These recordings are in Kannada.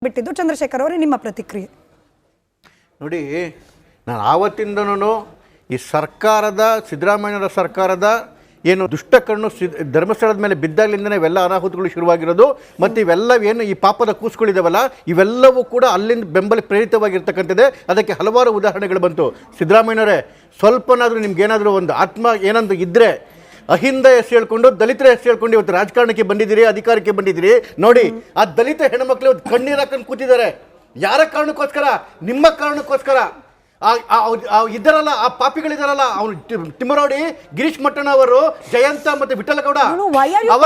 ಬಿಟ್ಟಿದ್ದು. ಚಂದ್ರಶೇಖರ್ ಅವರೇ, ನಿಮ್ಮ ಪ್ರತಿಕ್ರಿಯೆ ನೋಡಿ. ನಾನು ಆವತ್ತಿಂದನೂ ಈ ಸರ್ಕಾರದ, ಸಿದ್ದರಾಮಯ್ಯರ ಸರ್ಕಾರದ ಏನು ದುಷ್ಟ ಕಣ್ಣು ಧರ್ಮಸ್ಥಳದ ಮೇಲೆ ಬಿದ್ದಾಗಲಿಂದನೇ ಇವೆಲ್ಲ ಅನಾಹುತಗಳು ಶುರುವಾಗಿರೋದು. ಮತ್ತು ಇವೆಲ್ಲ ಏನು ಈ ಪಾಪದ ಕೂಸುಗಳಿದಾವಲ್ಲ, ಇವೆಲ್ಲವೂ ಕೂಡ ಅಲ್ಲಿಂದ ಬೆಂಬಲ ಪ್ರೇರಿತವಾಗಿರ್ತಕ್ಕಂಥದ್ದೇ. ಅದಕ್ಕೆ ಹಲವಾರು ಉದಾಹರಣೆಗಳು ಬಂತು. ಸಿದ್ದರಾಮಯ್ಯನವರೇ, ಸ್ವಲ್ಪನಾದರೂ ನಿಮ್ಗೇನಾದರೂ ಒಂದು ಆತ್ಮ ಏನಂದು ಇದ್ದರೆ, ಅಹಿಂದ ಹೆಸರು ಹೇಳ್ಕೊಂಡು, ದಲಿತರ ಹೆಸರು ಹೇಳ್ಕೊಂಡು ಇವತ್ತು ರಾಜಕಾರಣಕ್ಕೆ ಬಂದಿದ್ದೀರಿ, ಅಧಿಕಾರಕ್ಕೆ ಬಂದಿದ್ದೀರಿ. ನೋಡಿ, ಆ ದಲಿತ ಹೆಣ್ಮಕ್ಳು ಇವತ್ತು ಕಣ್ಣೀರು ಹಾಕೊಂಡು ಕೂತಿದ್ದಾರೆ. ಯಾರ ಕಾರಣಕ್ಕೋಸ್ಕರ? ನಿಮ್ಮ ಕಾರಣಕ್ಕೋಸ್ಕರ. ಇದ್ದಾರಲ್ಲ, ಆ ಪಾಪಿಗಳಿದಾರಲ್ಲ, ಅವನು ತಿಮ್ಮರೋಡಿ, ಗಿರೀಶ್ ಮಟ್ಟಣ್ಣ ಅವರು, ಜಯಂತ ಮತ್ತೆ ವಿಠಲಗೌಡ, ಅವರ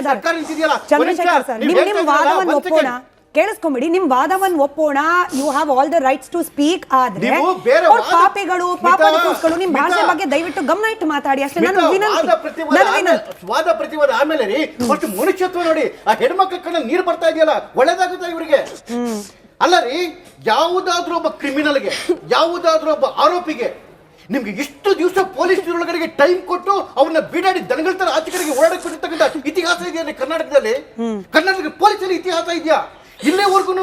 ಸರ್ಕಾರ ನಿಂತಿದೆಯಲ್ಲ, ಕೇಳಿಸ್ಕೊಂಬಿಡಿ. ನಿಮ್ ವಾದವನ್ನು ಒಪ್ಪೋಣ, you have all the rights to speak. ಆದ್ರೆ ಪಾಪಿಗಳು, ಪಾಪಗಳು, ನಿಮ್ ಭಾಷೆ ಬಗ್ಗೆ ದಯವಿಟ್ಟು ಗಮನ ಇಟ್ಟು ಮಾತಾಡಿ ಅಷ್ಟೇ. ನನ್ನ ವಾದ ಪ್ರತಿವಾದ ಆಮೇಲೆ ರೀ, ಫಸ್ಟ್ ಮನುಷ್ಯತ್ವ ನೋಡಿ. ಆ ಹೆಣ್ಮಕ್ಳ ಕಣ್ಣಲ್ಲಿ ನೀರು ಬರ್ತಾ ಇದೆಯಲ್ಲ, ಒಳ್ಳೇದಾಗುತ್ತೆ ಇವರಿಗೆ. ಅಲ್ಲ ರೀ, ಯಾವುದಾದ್ರೂ ಒಬ್ಬ ಕ್ರಿಮಿನಲ್ಗೆ, ಯಾವುದಾದ್ರೂ ಒಬ್ಬ ಆರೋಪಿಗೆ ನಿಮ್ಗೆ ಇಷ್ಟು ದಿವಸ ಪೊಲೀಸ್ ಒಳಗಡೆಗೆ ಟೈಮ್ ಕೊಟ್ಟು ಅವನ್ನ ಬೀಡಾಡಿ ದನಗಳ ತರ ಆಚೆ ಕಡೆಗೆ ಓಡಾಡಿಕೊಂಡಿರ್ತಕ್ಕಂಥ ಇತಿಹಾಸ ಇದೆಯಾ ಕರ್ನಾಟಕದಲ್ಲಿ? ಕರ್ನಾಟಕ ಪೊಲೀಸಲ್ಲಿ ಇತಿಹಾಸ ಇದೆಯಾ? ಇಲ್ಲೇವರೆಗೂ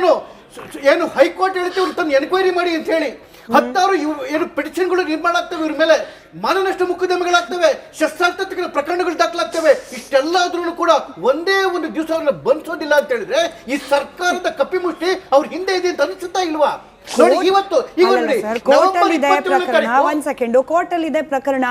ಏನು ಹೈಕೋರ್ಟ್ ಹೇಳುತ್ತೆ ಇವ್ರು ತಂದು ಎನ್ಕ್ವೈರಿ ಮಾಡಿ ಅಂತ ಹೇಳಿ 16 ಏನು ಪಿಟಿಷನ್ಗಳು ನಿರ್ಮಾಣ ಆಗ್ತವೆ, ಇವ್ರ ಮೇಲೆ ಮಾನನಷ್ಟ ಮೊಕದ್ದಮೆಗಳಾಗ್ತವೆ, ಶಸ್ತ್ರಾಸ್ತ್ರ ಪ್ರಕರಣಗಳು ದಾಖಲಾಗ್ತವೆ. ಇಷ್ಟೆಲ್ಲ ಆದ್ರೂ ಕೂಡ ಒಂದೇ ಒಂದು ದಿವಸ ಅವ್ರನ್ನ ಬಂಧಿಸೋದಿಲ್ಲ ಅಂತ ಹೇಳಿದ್ರೆ ಈ ಸರ್ಕಾರದ ಕಪ್ಪಿಮುಷ್ಟಿ ಅವ್ರ ಹಿಂದೆ ಇದೆ ಅಂತ ಅನಿಸುತ್ತಾ ಇಲ್ವಾ? ನೋಡಿ, ಇವತ್ತು ಈಗ ನೋಡಿ, ಕೋರ್ಟಲ್ಲಿ ಇದೆ ಪ್ರಕರಣ. ಒಂದ್ ಸೆಕೆಂಡ್, ಕೋರ್ಟಲ್ಲಿ ಇದೆ ಪ್ರಕರಣ.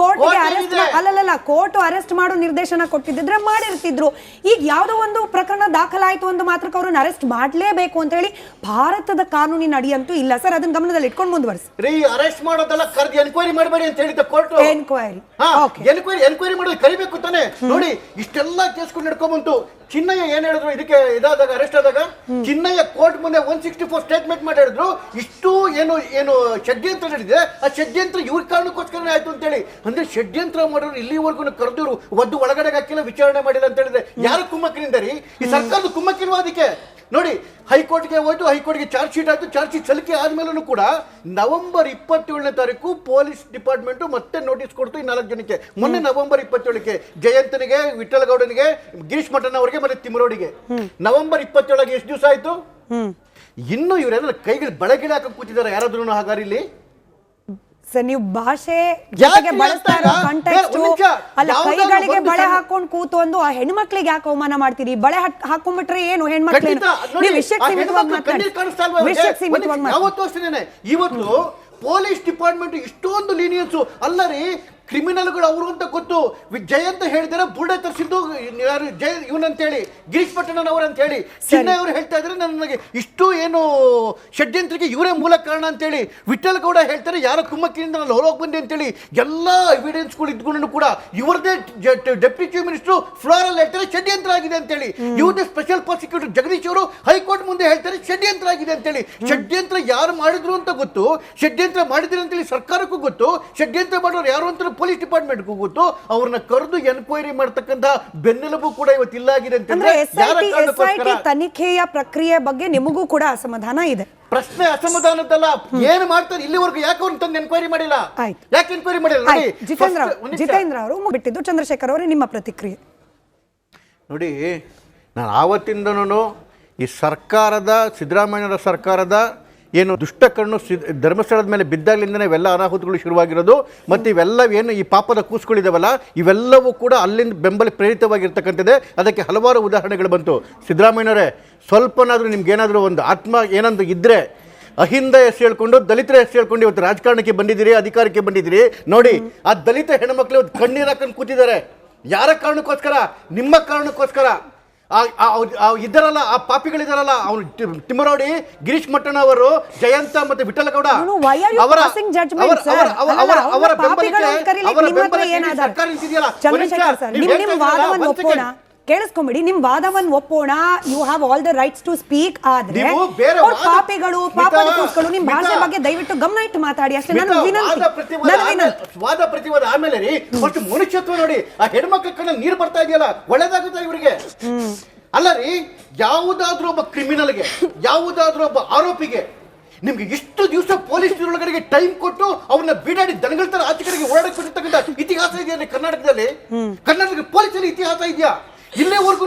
ಕೋರ್ಟ್ಗೆ ಅರೆಸ್ಟ್ ಅಲ್ಲಲ್ಲ, ಕೋರ್ಟ್ ಅರೆಸ್ಟ್ ಮಾಡೋ ನಿರ್ದೇಶನ ಕೊಟ್ಟಿದ್ರೆ ಮಾಡಿರ್ತಿದ್ರು. ಈಗ ಯಾವುದೋ ಒಂದು ಪ್ರಕರಣ ದಾಖಲಾಯಿತು ಒಂದು ಮಾತ್ರಕ್ಕೆ ಅವ್ರನ್ನ ಅರೆಸ್ಟ್ ಮಾಡಲೇಬೇಕು ಅಂತ ಹೇಳಿ ಭಾರತದ ಕಾನೂನಿನ ಅಡಿಯಂತೂ ಇಲ್ಲ ಸರ್. ಅದನ್ನ ಗಮನದಲ್ಲಿ ಇಟ್ಕೊಂಡು ಮುಂದುವರಿಸಿ. ಅರೆಸ್ಟ್ ಮಾಡೋದಲ್ಲ, ಕರೆದು ಎನ್ಕ್ವೈರಿ ಮಾಡಬೇಡಿ ಅಂತ ಹೇಳಿದ ಕೋರ್ಟ್. ಎನ್ಕ್ವೈರಿ ಮಾಡೋದು ಕರಿಬೇಕು ತಾನೆ. ನೋಡಿ, ಇಷ್ಟೆಲ್ಲ ಕೇಸ್ಗಳು ನಡ್ಕೊಂಡ್ಬಂತು. ಚಿನ್ನಯ್ಯ ಏನ್ ಹೇಳಿದ್ರು ಇದಕ್ಕೆ ಇದಾದಾಗ, ಅರೆಸ್ಟ್ ಆದಾಗ ಚಿನ್ನಯ್ಯ ಕೋರ್ಟ್ ಮುಂದೆ 164 ಸ್ಟೇಟ್ಮೆಂಟ್ ಮಾಡಿ ಹೇಳಿದ್ರು, ಇಷ್ಟು ಏನು ಷಡ್ಯಂತ್ರ ನಡೆದಿದೆ, ಆ ಷಡ್ಯಂತ್ರ ಇವ್ರ ಕಾರಣಕ್ಕೋಸ್ಕರ ಆಯ್ತು ಅಂತ ಹೇಳಿ. ಅಂದ್ರೆ ಷಡ್ಯಂತ್ರ ಮಾಡೋರು ಇಲ್ಲಿವರೆಗೂ ಕರೆದವರು ಒದ್ದು ಒಳಗಡೆ ಹಾಕಿಲ್ಲ, ವಿಚಾರಣೆ ಮಾಡಿಲ್ಲ ಅಂತ ಹೇಳಿದ್ರೆ ಯಾರು ಕುಮ್ಮಕ್ಕಿನಿಂದ ರೀ? ಈ ಸರ್ಕಾರದ ಕುಮ್ಮಕ್ಕಿಲ್ವಾ ಅದಕ್ಕೆ? ನೋಡಿ, ಹೈಕೋರ್ಟ್ಗೆ ಹೋಯ್ತು, ಹೈಕೋರ್ಟ್ಗೆ ಚಾರ್ಜ್ ಶೀಟ್ ಆಯ್ತು, ಚಾರ್ಜ್ ಶೀಟ್ ಸಲ್ಲಿಕೆ ಆದ್ಮೇಲೂ ಕೂಡ ನವೆಂಬರ್ 27ನೇ ತಾರೀಕು ಪೊಲೀಸ್ ಡಿಪಾರ್ಟ್ಮೆಂಟ್ ಮತ್ತೆ ನೋಟಿಸ್ ಕೊಡ್ತು ಈ 4 ಜನಕ್ಕೆ. ಮೊನ್ನೆ ನವೆಂಬರ್ 27ಕ್ಕೆ ಜಯಂತನಿಗೆ, ವಿಠಲಗೌಡನಿಗೆ, ಗಿರೀಶ್ ಮಠನ್ ಅವರಿಗೆ ಮತ್ತೆ ತಿಮ್ಮರೋಡಿಗೆ. ನವೆಂಬರ್ 27ಗೆ ಎಷ್ಟು ದಿವಸ ಆಯ್ತು? ಇನ್ನು ಇವರೆಲ್ಲ ಕೈಗೆ ಬಳಗಿಡ ಹಾಕಿ ಕೂತಿದ್ದಾರೆ ಯಾರಾದ್ರೂ ಹಾಗಾದ್ರೆ ಇಲ್ಲಿ? ಸರ್, ನೀವು ಭಾಷೆ ಜೊತೆಗೆ ಬಳಸ್ತಾ ಇರೋ ಕಾಂಟೆಕ್ಸ್ಟ್ ಅಲ್ಲ, ಕೈಗಳಿಗೆ ಬಳೆ ಹಾಕೊಂಡು ಕೂತು ಒಂದು ಆ ಹೆಣ್ಮಕ್ಳಿಗೆ ಯಾಕೆ ಅವಮಾನ ಮಾಡ್ತೀರಿ? ಬಳೆ ಹಾಕೊಂಡ್ಬಿಟ್ರೆ ಏನು ಹೆಣ್ಮಕ್ಳು? ನೀವು ವಿಷಯಕ್ಕೆ ಸೀಮಿತವಾಗಿ ಮಾತಾಡಿ. ಯಾವತ್ತೂ ಅಷ್ಟೇನೆ. ಇವತ್ತು ಪೊಲೀಸ್ ಡಿಪಾರ್ಟ್ಮೆಂಟ್ ಇಷ್ಟೊಂದು ಲೀನಿಯನ್ಸು ಅಲ್ಲ ರೀ. ಕ್ರಿಮಿನಲ್ಗಳು ಅವರು ಅಂತ ಗೊತ್ತು. ಜಯಂತ ಹೇಳಿದಾರೆ ಬುರ್ಡೆ ತರಿಸಿದ್ದು ಇವನಂತ ಹೇಳಿ, ಗಿರೀಶ್ ಪಟ್ಟಣನ್ ಅವರು ಅಂತ ಹೇಳಿ, ಚಿನ್ನಯ್ಯ ಅವರು ಹೇಳ್ತಾ ಇದ್ರೆ ನನಗೆ ಇಷ್ಟು ಏನು ಷಡ್ಯಂತ್ರಕ್ಕೆ ಇವರೇ ಮೂಲ ಕಾರಣ ಅಂತೇಳಿ. ವಿಠಲಗೌಡ ಹೇಳ್ತಾರೆ ಯಾರೋ ಕುಮ್ಮಕ್ಕಿನಿಂದ ನಾನು ಹೊರಗೆ ಬಂದೆ ಅಂತೇಳಿ. ಎಲ್ಲ ಎವಿಡೆನ್ಸ್ಗಳು ಇದ್ಕೊಂಡು ಕೂಡ ಇವ್ರದೇ ಡೆಪ್ಯೂಟಿ ಚೀಫ್ ಮಿನಿಸ್ಟರ್ ಫ್ಲೋರಲ್ಲಿ ಹೇಳ್ತಾರೆ ಷಡ್ಯಂತ್ರ ಆಗಿದೆ ಅಂತೇಳಿ. ಇವ್ರದೇ ಸ್ಪೆಷಲ್ ಪ್ರಾಸಿಕ್ಯೂಟರ್ ಜಗದೀಶ್ ಅವರು ಹೈಕೋರ್ಟ್ ಮುಂದೆ ಹೇಳ್ತಾರೆ ಷಡ್ಯಂತ್ರ ಆಗಿದೆ ಅಂತೇಳಿ. ಷಡ್ಯಂತ್ರ ಯಾರು ಮಾಡಿದ್ರು ಅಂತ ಗೊತ್ತು, ಷಡ್ಯಂತ್ರ ಮಾಡಿದ್ರು ಅಂತೇಳಿ ಸರ್ಕಾರಕ್ಕೂ ಗೊತ್ತು, ಷಡ್ಯಂತ್ರ ಮಾಡೋರು ಯಾರು ಅಂತ ಪೊಲೀಸ್ ಡಿಪಾರ್ಟ್ಮೆಂಟ್ಗೂ ಗೊತ್ತು. ಅವ್ರನ್ನ ಕರೆದು ಎನ್ಕ್ವೈರಿ ಮಾಡತಕ್ಕಂತ ಬೆನ್ನೆಲುಬು ಕೂಡ ಇವತ್ತು ಇಲ್ಲ ಆಗಿದೆ ಅಂತ. ತನಿಖೆಯ ಪ್ರಕ್ರಿಯೆ ಬಗ್ಗೆ ನಿಮಗೂ ಕೂಡ ಅಸಮಾಧಾನ ಇದೆ? ಪ್ರಶ್ನೆ ಅಸಮಾಧಾನದಲ್ಲ, ಏನು ಮಾಡ್ತಾರೆ ಇಲ್ಲಿವರೆಗೂ ಯಾಕೆ ಅವ್ರನ್ನ ತಂದು ಎನ್ಕ್ವೈರಿ ಮಾಡಿಲ್ಲ? ಯಾಕೆ ಎನ್ಕ್ವೈರಿ ಮಾಡಿಲ್ಲ? ಜಿತೇಂದ್ರ ಅವರು ಬಿಟ್ಟಿದ್ದು. ಚಂದ್ರಶೇಖರ್ ಅವರೇ, ನಿಮ್ಮ ಪ್ರತಿಕ್ರಿಯೆ ನೋಡಿ. ನಾನು ಆವತ್ತಿಂದನೂ ಈ ಸರ್ಕಾರದ, ಸಿದ್ದರಾಮಯ್ಯರ ಸರ್ಕಾರದ ಏನು ದುಷ್ಟ ಕಣ್ಣು ಧರ್ಮಸ್ಥಳದ ಮೇಲೆ ಬಿದ್ದಾಗಲಿಂದನೇ ಇವೆಲ್ಲ ಅನಾಹುತಗಳು ಶುರುವಾಗಿರೋದು. ಮತ್ತು ಇವೆಲ್ಲ ಏನು ಈ ಪಾಪದ ಕೂಸುಗಳಿದಾವಲ್ಲ, ಇವೆಲ್ಲವೂ ಕೂಡ ಅಲ್ಲಿಂದ ಬೆಂಬಲ ಪ್ರೇರಿತವಾಗಿರ್ತಕ್ಕಂಥದ್ದೇ. ಅದಕ್ಕೆ ಹಲವಾರು ಉದಾಹರಣೆಗಳು ಬಂತು. ಸಿದ್ದರಾಮಯ್ಯನವರೇ, ಸ್ವಲ್ಪನಾದರೂ ನಿಮ್ಗೇನಾದರೂ ಒಂದು ಆತ್ಮ ಏನಂದು ಇದ್ದರೆ, ಅಹಿಂದ ಹೆಸರು ಹೇಳ್ಕೊಂಡು, ದಲಿತರ ಹೆಸರು ಹೇಳ್ಕೊಂಡು ಇವತ್ತು ರಾಜಕಾರಣಕ್ಕೆ ಬಂದಿದ್ದೀರಿ, ಅಧಿಕಾರಕ್ಕೆ ಬಂದಿದ್ದೀರಿ. ನೋಡಿ, ಆ ದಲಿತ ಹೆಣ್ಮಕ್ಳು ಇವತ್ತು ಕಣ್ಣೀರು ಹಾಕೊಂಡು ಕೂತಿದ್ದಾರೆ. ಯಾರ ಕಾರಣಕ್ಕೋಸ್ಕರ? ನಿಮ್ಮ ಕಾರಣಕ್ಕೋಸ್ಕರ. ಇದ್ದಾರಲ್ಲ, ಆ ಪಾಪಿಗಳಿದಾರಲ್ಲ, ಅವನು ತಿಮ್ಮರೋಡಿ, ಗಿರೀಶ್ ಮಟ್ಟಣ್ಣ ಅವರು, ಜಯಂತ ಮತ್ತೆ ವಿಠಲಗೌಡ, ಅವರ ಸರ್ಕಾರ ನಿಂತಿದೆಯಲ್ಲ. ಕೇಳಿಸ್ಕೊಂಬಿಡಿ. ನಿಮ್ ವಾದವನ್ನು ಒಪ್ಪೋಣ, you have all the rights to speak. ಆದ್ರೆ ಪಾಪಿಗಳು, ಪಾಪಗಳು, ನಿಮ್ ಭಾಷೆ ಬಗ್ಗೆ ದಯವಿಟ್ಟು ಗಮನ ಇಟ್ಟು ಮಾತಾಡಿ ಅಷ್ಟೇ. ವಾದ ಪ್ರತಿವಾದ ಆಮೇಲೆ ರೀ, ಫಸ್ಟ್ ಮನುಷ್ಯತ್ವ ನೋಡಿ. ಆ ಹೆಣ್ಮಕ್ಳ ಕಣ್ಣಲ್ಲಿ ನೀರು ಬರ್ತಾ ಇದೆಯಲ್ಲ, ಒಳ್ಳೇದಾಗುತ್ತೆ ಇವರಿಗೆ. ಅಲ್ಲ ರೀ, ಯಾವುದಾದ್ರೂ ಒಬ್ಬ ಕ್ರಿಮಿನಲ್ಗೆ, ಯಾವುದಾದ್ರೂ ಒಬ್ಬ ಆರೋಪಿಗೆ ನಿಮ್ಗೆ ಇಷ್ಟು ದಿವಸ ಪೊಲೀಸ್ ಒಳಗಡೆಗೆ ಟೈಮ್ ಕೊಟ್ಟು ಅವನ್ನ ಬೀಡಾಡಿ ದನಗಳ ತರ ಆಚೆ ಕಡೆಗೆ ಓಡಾಡಿಕೊಂಡಿರ್ತಕ್ಕಂಥ ಇತಿಹಾಸ ಇದೆಯಾ ಕರ್ನಾಟಕದಲ್ಲಿ? ಕರ್ನಾಟಕ ಪೊಲೀಸಲ್ಲಿ ಇತಿಹಾಸ ಇದೆಯಾ? ಇಲ್ಲಿವರೆಗೂ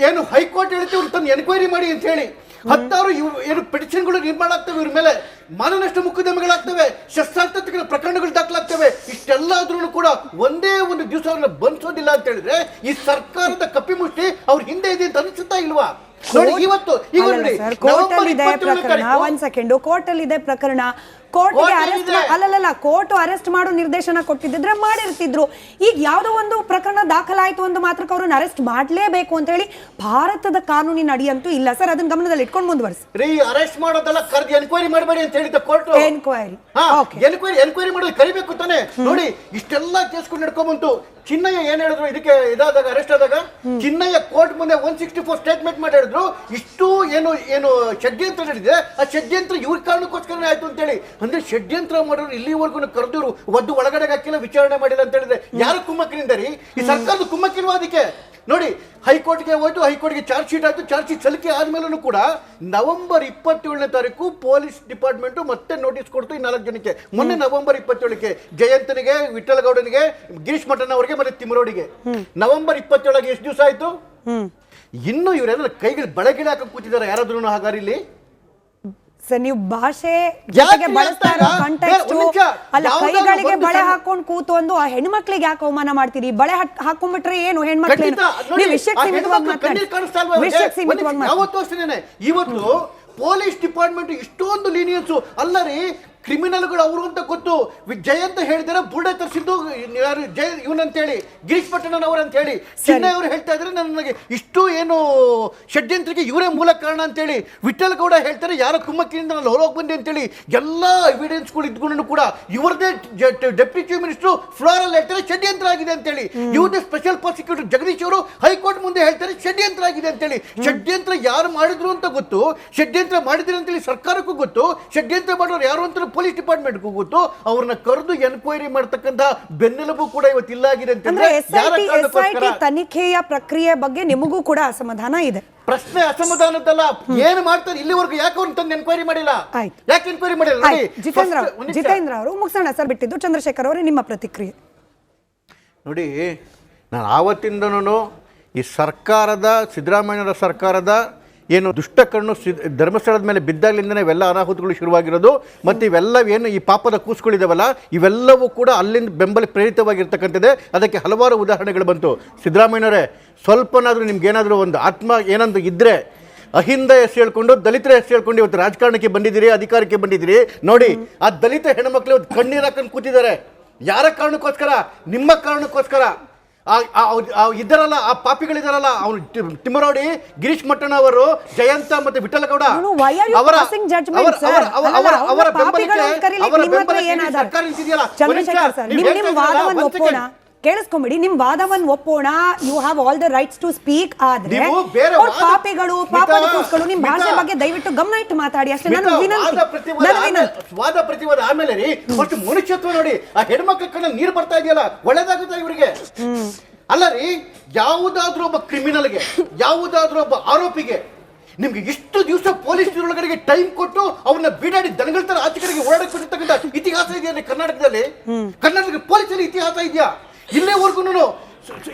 ಏನು ಹೈಕೋರ್ಟ್ ಹೇಳ್ತೀವಿ ಇವ್ರು ತಂದು ಎನ್ಕ್ವೈರಿ ಮಾಡಿ ಅಂತ ಹೇಳಿ 10 ಏನು ಪಿಟಿಷನ್ಗಳು ನಿರ್ಮಾಣ ಆಗ್ತವೆ, ಇವ್ರ ಮೇಲೆ ಮಾನನಷ್ಟ ಮೊಕದ್ದಮೆಗಳಾಗ್ತವೆ, ಶಸ್ತ್ರಾಸ್ತ್ರ ಪ್ರಕರಣಗಳು ದಾಖಲಾಗ್ತವೆ. ಇಷ್ಟೆಲ್ಲ ಆದ್ರೂ ಕೂಡ ಒಂದೇ ಒಂದು ದಿವಸ ಅವ್ರನ್ನ ಬಂಧಿಸೋದಿಲ್ಲ ಅಂತ ಹೇಳಿದ್ರೆ ಈ ಸರ್ಕಾರದ ಕಪಿಮುಷ್ಟಿ ಅವ್ರ ಹಿಂದೆ ಇದೆ ಅಂತ ಅನಿಸುತ್ತಾ ಇಲ್ವಾ? ನೋಡಿ ಇವತ್ತು ಈಗ ನೋಡಿ ಕೋರ್ಟ್ ಅಲ್ಲಿ ಇದೆ ಪ್ರಕರಣ, ಒಂದ್ ಸೆಕೆಂಡ್, ಕೋರ್ಟ್ ಅಲ್ಲಿ ಇದೆ ಪ್ರಕರಣ, ಕೋರ್ಟ್ಗೆ ಅರೆಸ್ಟ್ ಅಲ್ಲಲ್ಲ ಕೋರ್ಟ್ ಅರೆಸ್ಟ್ ಮಾಡೋ ನಿರ್ದೇಶನ ಕೊಟ್ಟಿದ್ರೆ ಮಾಡಿರ್ತಿದ್ರು. ಈಗ ಯಾವ್ದೋ ಒಂದು ಪ್ರಕರಣ ದಾಖಲಾಯ್ತು ಒಂದು ಮಾತ್ರಕ್ಕೆ ಅವ್ರನ್ನ ಅರೆಸ್ಟ್ ಮಾಡ್ಲೇಬೇಕು ಅಂತ ಹೇಳಿ ಭಾರತದ ಕಾನೂನಿನ ಅಡಿಯಂತೂ ಇಲ್ಲ ಸರ್. ಅದನ್ನ ಗಮನದಲ್ಲಿ ಇಟ್ಕೊಂಡು ಮುಂದುವರಿಸಿ. ಅರೆಸ್ಟ್ ಮಾಡೋದಲ್ಲ, ಕರೆದು ಎನ್ಕ್ವೈರಿ ಮಾಡಬೇಡಿ ಅಂತ ಹೇಳಿದ ಕೋರ್ಟ್. ಎನ್ಕ್ವೈರಿ ಮಾಡೋದು ಕರಿಬೇಕು ತಾನೆ. ನೋಡಿ ಇಷ್ಟೆಲ್ಲ ಕೇಸ್ಗಳು ನಡ್ಕೊಂಡ್ಬಂತು. ಚಿನ್ನಯ್ಯ ಏನ್ ಹೇಳಿದ್ರು ಇದಕ್ಕೆ ಇದಾದಾಗ ಅರೆಸ್ಟ್ ಆದಾಗ ಚಿನ್ನಯ್ಯ ಕೋರ್ಟ್ ಮುಂದೆ 164 ಸ್ಟೇಟ್ಮೆಂಟ್ ಮಾಡಿ ಹೇಳಿದ್ರು ಇಷ್ಟು ಏನು ಷಡ್ಯಂತ್ರ ನಡೆದಿದೆ, ಆ ಷಡ್ಯಂತ್ರ ಇವ್ರ ಕಾರಣಕ್ಕೋಸ್ಕರ ಆಯ್ತು ಅಂತ ಹೇಳಿ. ಅಂದ್ರೆ ಷಡ್ಯಂತ್ರ ಮಾಡೋರು ಇಲ್ಲಿವರೆಗೂ ಕರೆದ್ರು ಒದ್ದು ಒಳಗಡೆ ಹಾಕಿಲ್ಲ, ವಿಚಾರಣೆ ಮಾಡಿಲ್ಲ ಅಂತ ಹೇಳಿದ್ರೆ ಯಾರು ಕುಮ್ಮಕ್ಕಿನಿಂದ ರೀ? ಈ ಸರ್ಕಾರದ ಕುಮ್ಮಕ್ಕಿಲ್ವಾ ಅದಕ್ಕೆ? ನೋಡಿ ಹೈಕೋರ್ಟ್ಗೆ ಹೋಯ್ತು, ಹೈಕೋರ್ಟ್ಗೆ ಚಾರ್ಜ್ ಶೀಟ್ ಆಯ್ತು, ಚಾರ್ಜ್ ಶೀಟ್ ಸಲ್ಲಿಕೆ ಆದ್ಮೇಲೂ ಕೂಡ ನವೆಂಬರ್ 27ನೇ ತಾರೀಕು ಪೊಲೀಸ್ ಡಿಪಾರ್ಟ್ಮೆಂಟ್ ಮತ್ತೆ ನೋಟಿಸ್ ಕೊಡ್ತು ಈ 4 ಜನಕ್ಕೆ. ಮೊನ್ನೆ ನವೆಂಬರ್ 27ಕ್ಕೆ ಜಯಂತನಿಗೆ, ವಿಠಲಗೌಡನಿಗೆ, ಗಿರೀಶ್ ಮಠನ್ ಅವರಿಗೆ ಮತ್ತೆ ತಿಮ್ಮರೋಡಿಗೆ. ನವೆಂಬರ್ 27ಗೆ ಎಷ್ಟು ದಿವಸ ಆಯ್ತು? ಇನ್ನು ಇವರೆಲ್ಲ ಕೈಗಳು ಬಳೆಗಿಡ ಹಾಕಿ ಕೂತಿದ್ದಾರೆ ಯಾರಾದ್ರೂ ಹಾಗಾದ್ರೆ ಇಲ್ಲಿ? ಸರ್ ನೀವು ಭಾಷೆ ಜೊತೆಗೆ ಬಳಸ್ತಾ ಇರೋ ಕಾಂಟೆಕ್ಸ್ಟ್ ಅಲ್ಲ, ಕೈಗಳಿಗೆ ಬಳೆ ಹಾಕೊಂಡು ಕೂತು ಒಂದು ಆ ಹೆಣ್ಮಕ್ಳಿಗೆ ಯಾಕೆ ಅವಮಾನ ಮಾಡ್ತೀರಿ? ಬಳೆ ಹಾಕೊಂಡ್ಬಿಟ್ರೆ ಏನು ಹೆಣ್ಮಕ್ಳು? ನೀವು ವಿಷಯಕ್ಕೆ ಸೀಮಿತವಾಗಿ ಮಾತಾಡಿ. ಯಾವತ್ತೂ ಅಷ್ಟೇನೆ. ಇವತ್ತು ಪೊಲೀಸ್ ಡಿಪಾರ್ಟ್ಮೆಂಟ್ ಇಷ್ಟೊಂದು ಲೀನಿಯನ್ಸು ಅಲ್ಲ ರೀ. ಕ್ರಿಮಿನಲ್ಗಳು ಅವರು ಅಂತ ಗೊತ್ತು. ಜಯಂತ ಹೇಳಿದಾರೆ ಬುರ್ಡೆ ತರಿಸಿದ್ದು ಇವನಂತೇಳಿ, ಗಿರೀಶ್ ಪಟ್ಟಣನ್ ಅವರು ಅಂತ ಹೇಳಿ. ಚಿನ್ನಯ್ಯ ಅವರು ಹೇಳ್ತಾ ಇದ್ರೆ ನನಗೆ ಇಷ್ಟು ಏನು ಷಡ್ಯಂತ್ರಕ್ಕೆ ಇವರೇ ಮೂಲ ಕಾರಣ ಅಂತೇಳಿ. ವಿಠಲ್ ಗೌಡ ಹೇಳ್ತಾರೆ ಯಾರೋ ಕುಮ್ಮಕ್ಕಿನಿಂದ ನಾನು ಹೊರಗೆ ಬಂದೆ ಅಂತೇಳಿ. ಎಲ್ಲ ಎವಿಡೆನ್ಸ್ಗಳು ಇದ್ಕೊಂಡು ಕೂಡ ಇವರದೇ ಡೆಪ್ಯೂಟಿ ಚೀಫ್ ಮಿನಿಸ್ಟರ್ ಫ್ಲೋರಲ್ಲಿ ಹೇಳ್ತಾರೆ ಷಡ್ಯಂತ್ರ ಆಗಿದೆ ಅಂತೇಳಿ. ಇವ್ರದೇ ಸ್ಪೆಷಲ್ ಪ್ರಾಸಿಕ್ಯೂಟರ್ ಜಗದೀಶ್ ಅವರು ಹೈಕೋರ್ಟ್ ಮುಂದೆ ಹೇಳ್ತಾರೆ ಷಡ್ಯಂತ್ರ ಆಗಿದೆ ಅಂತೇಳಿ. ಷಡ್ಯಂತ್ರ ಯಾರು ಮಾಡಿದ್ರು ಅಂತ ಗೊತ್ತು, ಷಡ್ಯಂತ್ರ ಮಾಡಿದ್ರು ಅಂತೇಳಿ ಸರ್ಕಾರಕ್ಕೂ ಗೊತ್ತು, ಷಡ್ಯಂತ್ರ ಮಾಡೋರು ಯಾರು ಅಂತ ಪೊಲೀಸ್ ಡಿಪಾರ್ಟ್ಮೆಂಟ್ಗೂ ಗೊತ್ತು. ಅವ್ರನ್ನ ಕರೆದು ಎನ್ಕ್ವೈರಿ ಮಾಡತಕ್ಕಂತ ಬೆನ್ನೆಲುಬು ಕೂಡ ಇವತ್ತು ಇಲ್ಲಾಗಿದೆ ಅಂತಂದ್ರೆ ತನಿಖೆಯ ಪ್ರಕ್ರಿಯೆ ಬಗ್ಗೆ ನಿಮಗೂ ಕೂಡ ಅಸಮಾಧಾನ ಇದೆ. ಪ್ರಶ್ನೆ ಅಸಮಾಧಾನದಲ್ಲ, ಏನು ಮಾಡ್ತಾರೆ ಇಲ್ಲಿವರೆಗೂ ಯಾಕೆ ಅವ್ರನ್ನ ತಂದು ಎನ್ಕ್ವೈರಿ ಮಾಡಿಲ್ಲ? ಯಾಕೆ ಎನ್ಕ್ವೈರಿ ಮಾಡಿಲ್ಲ? ಜಿತೇಂದ್ರ ಅವರು ಮುಗಿಸೋಣ ಸರ್ ಬಿಟ್ಟಿದ್ದು. ಚಂದ್ರಶೇಖರ್ ಅವರೇ ನಿಮ್ಮ ಪ್ರತಿಕ್ರಿಯೆ. ನೋಡಿ ನಾನು ಆವತ್ತಿಂದನೂ ಈ ಸರ್ಕಾರದ, ಸಿದ್ದರಾಮಯ್ಯರ ಸರ್ಕಾರದ ಏನು ದುಷ್ಟಕಣ್ಣು ಧರ್ಮಸ್ಥಳದ ಮೇಲೆ ಬಿದ್ದಾಗಲಿಂದನೇ ಇವೆಲ್ಲ ಅನಾಹುತಗಳು ಶುರುವಾಗಿರೋದು. ಮತ್ತು ಇವೆಲ್ಲ ಏನು ಈ ಪಾಪದ ಕೂಸುಗಳಿದಾವಲ್ಲ ಇವೆಲ್ಲವೂ ಕೂಡ ಅಲ್ಲಿಂದ ಬೆಂಬಲ ಪ್ರೇರಿತವಾಗಿರ್ತಕ್ಕಂಥದ್ದೇ. ಅದಕ್ಕೆ ಹಲವಾರು ಉದಾಹರಣೆಗಳು ಬಂತು. ಸಿದ್ದರಾಮಯ್ಯನವರೇ ಸ್ವಲ್ಪನಾದರೂ ನಿಮ್ಗೇನಾದರೂ ಒಂದು ಆತ್ಮ ಏನಂದು ಇದ್ದರೆ ಅಹಿಂದ ಹೆಸರು ಹೇಳ್ಕೊಂಡು, ದಲಿತರ ಹೆಸರು ಹೇಳ್ಕೊಂಡು ಇವತ್ತು ರಾಜಕಾರಣಕ್ಕೆ ಬಂದಿದ್ದೀರಿ, ಅಧಿಕಾರಕ್ಕೆ ಬಂದಿದ್ದೀರಿ. ನೋಡಿ ಆ ದಲಿತ ಹೆಣ್ಮಕ್ಳು ಇವತ್ತು ಕಣ್ಣೀರು ಹಾಕೊಂಡು ಕೂತಿದ್ದಾರೆ. ಯಾರ ಕಾರಣಕ್ಕೋಸ್ಕರ? ನಿಮ್ಮ ಕಾರಣಕ್ಕೋಸ್ಕರ. ಇದ್ದಾರಲ್ಲ ಆ ಪಾಪಿಗಳಿದಾರಲ್ಲ, ಅವನು ತಿಮ್ಮರೋಡಿ, ಗಿರೀಶ್ ಮಠನ್ ಅವರು, ಜಯಂತ ಮತ್ತೆ ವಿಠಲಗೌಡ ಅವರ ಸರ್ಕಾರ ನಿಂತಿದೆಯಲ್ಲ. ಕೇಳಿಸ್ಕೊಂಬಿಡಿ, ನಿಮ್ ವಾದವನ್ನು ಒಪ್ಪೋಣ. You have all the rights to speak. ಆದ್ರೆ ಪಾಪಿಗಳು, ಪಾಪದಕೋಸ್ಕರ ನಿಮ್ ಭಾಷೆ ಬಗ್ಗೆ ದಯವಿಟ್ಟು ಗಮನ ಇಟ್ಟು ಮಾತಾಡಿ ಅಷ್ಟೇ. ನನ್ನ ವಿನಂತಿ. ವಾದ ಪ್ರತಿವಾದ ಆಮೇಲೆ ರೀ ಫಸ್ಟ್ ಮನುಷ್ಯತ್ವ ನೋಡಿ. ಆ ಹೆಣ್ಮಕ್ಳ ಕಣ್ಣ ನೀರು ಬರ್ತಾ ಇದೆಯಲ್ಲ, ಒಳ್ಳೇದಾಗುತ್ತಾ ಇವರಿಗೆ? ಅಲ್ಲ ರೀ, ಯಾವುದಾದ್ರೂ ಒಬ್ಬ ಕ್ರಿಮಿನಲ್ಗೆ, ಯಾವುದಾದ್ರೂ ಒಬ್ಬ ಆರೋಪಿಗೆ ನಿಮ್ಗೆ ಇಷ್ಟು ದಿವಸ ಪೊಲೀಸ್ ಒಳಗಡೆಗೆ ಟೈಮ್ ಕೊಟ್ಟು ಅವನ್ನ ಬಿಡಾಡಿ ದನಗಳ ತರ ಆಚೆ ಕಡೆಗೆ ಓಡಾಡಕ್ಕೆ ಬಿಟ್ಟಿರ್ತಕ್ಕಂಥ ಇತಿಹಾಸ ಇದೆಯಾ ಕರ್ನಾಟಕದಲ್ಲಿ? ಕರ್ನಾಟಕ ಪೊಲೀಸಲ್ಲಿ ಇತಿಹಾಸ ಇದೆಯಾ? ಇಲ್ಲಿವರೆಗೂ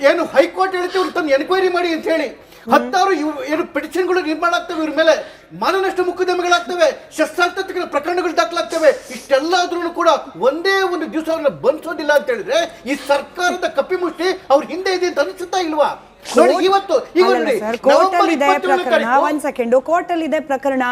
ಏನು ಹೈಕೋರ್ಟ್ ಹೇಳ್ತೀವಿ ಇವ್ರು ತಂದು ಎನ್ಕ್ವೈರಿ ಮಾಡಿ ಅಂತ ಹೇಳಿ 10 ಏನು ಪಿಟಿಷನ್ಗಳು ನಿರ್ಮಾಣ ಆಗ್ತವೆ, ಇವ್ರ ಮೇಲೆ ಮಾನನಷ್ಟ ಮೊಕದ್ದಮೆಗಳಾಗ್ತವೆ, ಶಸ್ತ್ರಾಸ್ತ್ರ ಪ್ರಕರಣಗಳು ದಾಖಲಾಗ್ತವೆ. ಇಷ್ಟೆಲ್ಲ ಆದ್ರೂ ಕೂಡ ಒಂದೇ ಒಂದು ದಿವಸ ಅವ್ರನ್ನ ಬಂಧಿಸೋದಿಲ್ಲ ಅಂತ ಹೇಳಿದ್ರೆ ಈ ಸರ್ಕಾರದ ಕಪಿಮುಷ್ಟಿ ಅವ್ರ ಹಿಂದೆ ಇದೆ ಅಂತ ಅನಿಸುತ್ತಾ ಇಲ್ವಾ? ನೋಡಿ ಇವತ್ತು ಈಗ ನೋಡಿ ಕೋರ್ಟ್ ಅಲ್ಲಿ ಇದೆ ಪ್ರಕರಣ, ಒಂದ್ ಸೆಕೆಂಡ್, ಕೋರ್ಟ್ ಅಲ್ಲಿ ಇದೆ ಪ್ರಕರಣ,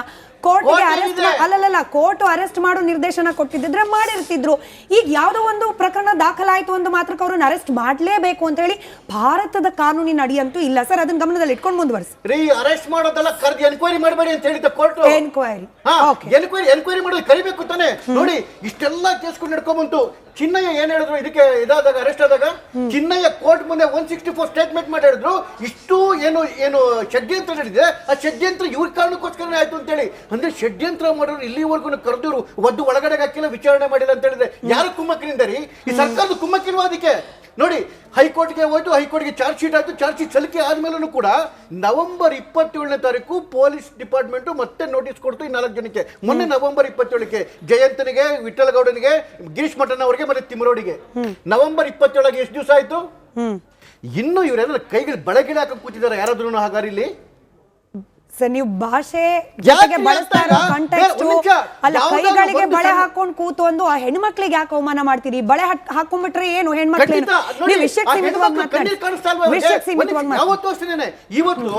ಕೋರ್ಟ್ಗೆ ಅರೆಸ್ಟ್ ಅಲ್ಲಲ್ಲ ಕೋರ್ಟ್ ಅರೆಸ್ಟ್ ಮಾಡೋ ನಿರ್ದೇಶನ ಕೊಟ್ಟಿದ್ರೆ ಮಾಡಿರ್ತಿದ್ರು. ಈಗ ಯಾವ್ದೋ ಒಂದು ಪ್ರಕರಣ ದಾಖಲಾಯ್ತು ಒಂದು ಮಾತ್ರಕ್ಕೆ ಅವ್ರನ್ನ ಅರೆಸ್ಟ್ ಮಾಡ್ಲೇಬೇಕು ಅಂತ ಹೇಳಿ ಭಾರತದ ಕಾನೂನಿನ ಅಡಿಯಂತೂ ಇಲ್ಲ ಸರ್. ಅದನ್ನ ಗಮನದಲ್ಲಿ ಇಟ್ಕೊಂಡು ಮುಂದುವರಿಸಿ. ಅರೆಸ್ಟ್ ಮಾಡೋದಲ್ಲ, ಕರೆದು ಎನ್ಕ್ವೈರಿ ಮಾಡಬೇಡಿ ಅಂತ ಹೇಳಿದ ಕೋರ್ಟ್. ಎನ್ಕ್ವೈರಿ ಮಾಡೋದು ಕರಿಬೇಕು ತಾನೆ. ನೋಡಿ ಇಷ್ಟೆಲ್ಲ ಕೇಸ್ಗಳು ನಡ್ಕೊಂಡ್ಬಂತು. ಚಿನ್ನಯ್ಯ ಏನ್ ಹೇಳಿದ್ರು ಇದಕ್ಕೆ ಇದಾದಾಗ ಅರೆಸ್ಟ್ ಆದಾಗ ಚಿನ್ನಯ್ಯ ಕೋರ್ಟ್ ಮುಂದೆ 164 ಸ್ಟೇಟ್ಮೆಂಟ್ ಮಾಡಿ ಹೇಳಿದ್ರು ಇಷ್ಟು ಏನು ಷಡ್ಯಂತ್ರ ನಡೆದಿದೆ, ಆ ಷಡ್ಯಂತ್ರ ಇವ್ರ ಕಾರಣಕ್ಕೋಸ್ಕರ ಆಯ್ತು ಅಂತೇಳಿ. ಅಂದ್ರೆ ಷಡ್ಯಂತ್ರ ಮಾಡೋರು ಇಲ್ಲಿವರೆಗೂ ಕರೆದ್ರು ಒದ್ದು ಒಳಗಡೆ ಹಾಕಿಲ್ಲ, ವಿಚಾರಣೆ ಮಾಡಿಲ್ಲ ಅಂತ ಹೇಳಿದ್ರೆ ಯಾರು ಕುಮ್ಮಕ್ಕಿನಿಂದ ರೀ? ಈ ಸರ್ಕಾರದ ಕುಮ್ಮಕ್ಕಿಲ್ವಾ ಅದಕ್ಕೆ? ನೋಡಿ ಹೈಕೋರ್ಟ್ಗೆ ಹೋಯ್ತು, ಹೈಕೋರ್ಟ್ಗೆ ಚಾರ್ಜ್ ಶೀಟ್ ಆಯ್ತು, ಚಾರ್ಜ್ ಶೀಟ್ ಸಲ್ಲಿಕೆ ಆದ್ಮೇಲೂ ಕೂಡ ನವೆಂಬರ್ 27ನೇ ತಾರೀಕು ಪೊಲೀಸ್ ಡಿಪಾರ್ಟ್ಮೆಂಟ್ ಮತ್ತೆ ನೋಟಿಸ್ ಕೊಡ್ತು ಈ 4 ಜನಕ್ಕೆ. ಮೊನ್ನೆ ನವೆಂಬರ್ 27ಕ್ಕೆ ಜಯಂತನಿಗೆ, ವಿಠಲಗೌಡನಿಗೆ, ಗಿರೀಶ್ ಮಠನ್ ಅವರಿಗೆ ಮತ್ತೆ ತಿಮ್ಮರೋಡಿಗೆ. ನವೆಂಬರ್ 27ಗೆ ಎಷ್ಟು ದಿವಸ ಆಯ್ತು? ಇನ್ನು ಇವರೆಲ್ಲ ಕೈಗೆ ಬಳಗಿಡ ಹಾಕಿ ಕೂತಿದ್ದಾರೆ ಯಾರಾದ್ರೂ ಹಾಗಾದ್ರೆ ಇಲ್ಲಿ ಸರ್ ನೀವು ಭಾಷೆ ಜೊತೆಗೆ ಬಳಸ್ತಾ ಇರೋ ಕಾಂಟೆಕ್ಸ್ಟ್ ಅಲ್ಲ, ಕೈಗಳಿಗೆ ಬಳೆ ಹಾಕೊಂಡು ಕೂತು ಒಂದು ಆ ಹೆಣ್ಮಕ್ಳಿಗೆ ಯಾಕೆ ಅವಮಾನ ಮಾಡ್ತೀರಿ? ಬಳೆ ಹಾಕೊಂಡ್ಬಿಟ್ರೆ ಏನು ಹೆಣ್ಮಕ್ಳು? ನೀವು ವಿಷಯಕ್ಕೆ ಸೀಮಿತವಾಗಿ ಮಾತಾಡಿ. ವಿಷಯಕ್ಕೆ ಸೀಮಿತವಾಗಿ ಮಾತಾಡಿ. ಯಾವತ್ತೂ ಅಷ್ಟೇನೆ. ಇವತ್ತು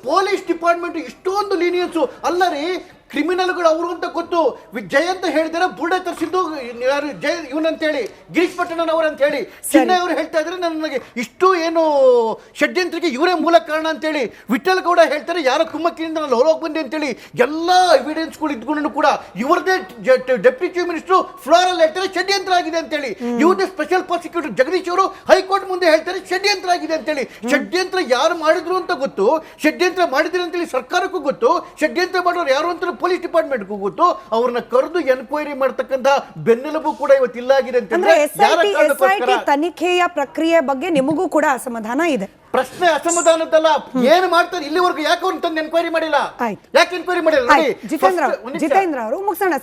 ಪೊಲೀಸ್ ಡಿಪಾರ್ಟ್ಮೆಂಟ್ ಇಷ್ಟೊಂದು ಲೀನಿಯನ್ಸ್ ಅಲ್ಲ ರೀ. ಕ್ರಿಮಿನಲ್ಗಳು ಅವರು ಅಂತ ಗೊತ್ತು. ಜಯ ಅಂತ ಹೇಳಿದರೆ ಬುರ್ಡೆ ತರಿಸಿದ್ದು ಯಾರು ಜಯ ಇವನಂತೇಳಿ ಗಿರೀಶ್ ಪಟ್ಟಣನವರು ಅಂತ ಹೇಳಿ ಚಿನ್ನ ಅವರು ಹೇಳ್ತಾ ಇದ್ರೆ ನನಗೆ ಇಷ್ಟು ಏನು ಷಡ್ಯಂತ್ರಕ್ಕೆ ಇವರೇ ಮೂಲ ಕಾರಣ ಅಂತೇಳಿ. ವಿಠಲ್ ಗೌಡ ಹೇಳ್ತಾರೆ ಯಾರೋ ಕುಮ್ಮಕ್ಕಿನಿಂದ ನಾನು ಹೊರಗೆ ಬಂದೆ ಅಂತೇಳಿ. ಎಲ್ಲ ಎವಿಡೆನ್ಸ್ಗಳು ಇದ್ಕೊಂಡು ಕೂಡ ಇವ್ರದೇ ಡೆಪ್ಟಿ ಚೀಫ್ ಮಿನಿಸ್ಟರ್ ಫ್ಲೋರಲ್ಲಿ ಹೇಳ್ತಾರೆ ಷಡ್ಯಂತ್ರ ಆಗಿದೆ ಅಂತೇಳಿ. ಇವ್ರದೇ ಸ್ಪೆಷಲ್ ಪ್ರಾಸಿಕ್ಯೂಟರ್ ಜಗದೀಶ್ ಅವರು ಹೈಕೋರ್ಟ್ ಮುಂದೆ ಹೇಳ್ತಾರೆ ಷಡ್ಯಂತ್ರ ಆಗಿದೆ ಅಂತೇಳಿ. ಷಡ್ಯಂತ್ರ ಯಾರು ಮಾಡಿದ್ರು ಅಂತ ಗೊತ್ತು, ಷಡ್ಯಂತ್ರ ಮಾಡಿದ್ರು ಅಂತೇಳಿ ಸರ್ಕಾರಕ್ಕೂ ಗೊತ್ತು, ಷಡ್ಯಂತ್ರ ಮಾಡೋರು ಯಾರು ಅಂತ ಪೊಲೀಸ್ ಡಿಪಾರ್ಟ್ಮೆಂಟ್ಗೂ ಗೊತ್ತು. ಅವ್ರನ್ನ ಕರೆದು ಎನ್ಕ್ವೈರಿ ಮಾಡ್ತಕ್ಕಂಥ ಬೆನ್ನೆಲುಬು ಕೂಡ ಇವತ್ತು ಇಲ್ಲಾಗಿದೆ ಅಂತಂದ್ರೆ SIT ತನಿಖೆಯ ಪ್ರಕ್ರಿಯೆ ಬಗ್ಗೆ ನಿಮಗೂ ಕೂಡ ಅಸಮಾಧಾನ ಇದೆ. ಪ್ರಶ್ನೆ ಅಸಮಾಧಾನದಲ್ಲ, ಏನು ಮಾಡ್ತಾರೆ ಇಲ್ಲಿವರೆಗೂ ಯಾಕೆ ಅವ್ರನ್ನ ತಂದು ಎನ್ಕ್ವೈರಿ ಮಾಡಿಲ್ಲ? ಯಾಕೆ ಎನ್ಕ್ವೈರಿ ಮಾಡಿಲ್ಲ? ಜಿತೇಂದ್ರ ಅವರು ಮುಗಿಸೋಣ ಸರ್.